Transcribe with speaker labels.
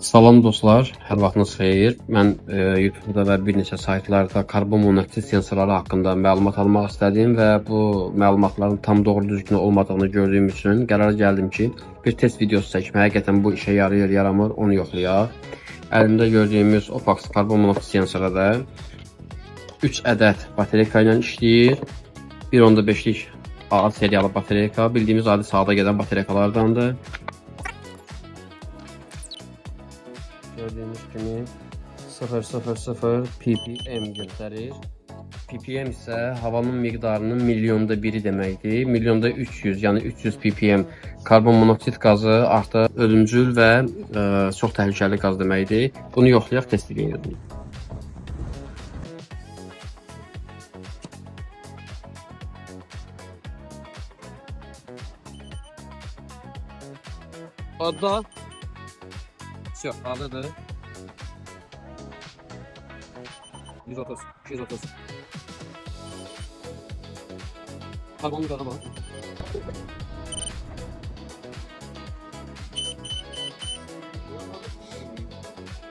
Speaker 1: Salam dostlar, hər vaxtınız xeyir. Mən YouTube-da və bir neçə saytlarda karbon monoksid sensorları haqqında məlumat almaq istədim və bu məlumatların tam doğru düzgün olmadığını gördüyüm üçün qərara gəldim ki, bir test videosu çəkmə. Həqiqətən bu işə yarayır, yaramır, onu yoxlayaq. Əlimdə gördüyümüz Opax karbon monoksid sensoru da 3 ədəd bateriyka ilə işləyir. 1.5'lik A seriyalı bateriyka, bildiyimiz adi sağda gedən bateriykalardandır. Gördüğünüz kimi 000 ppm göstərir. ppm isə havanın miqdarının milyonda biri deməkdir. Milyonda 300, yəni 300 ppm karbon monoksid qazı artıq ölümcül və çox təhlükəli qaz deməkdir. Bunu yoxlayaq, test edək. Adda. Все, adadır. 130, 230. Karbon miqdarına bax.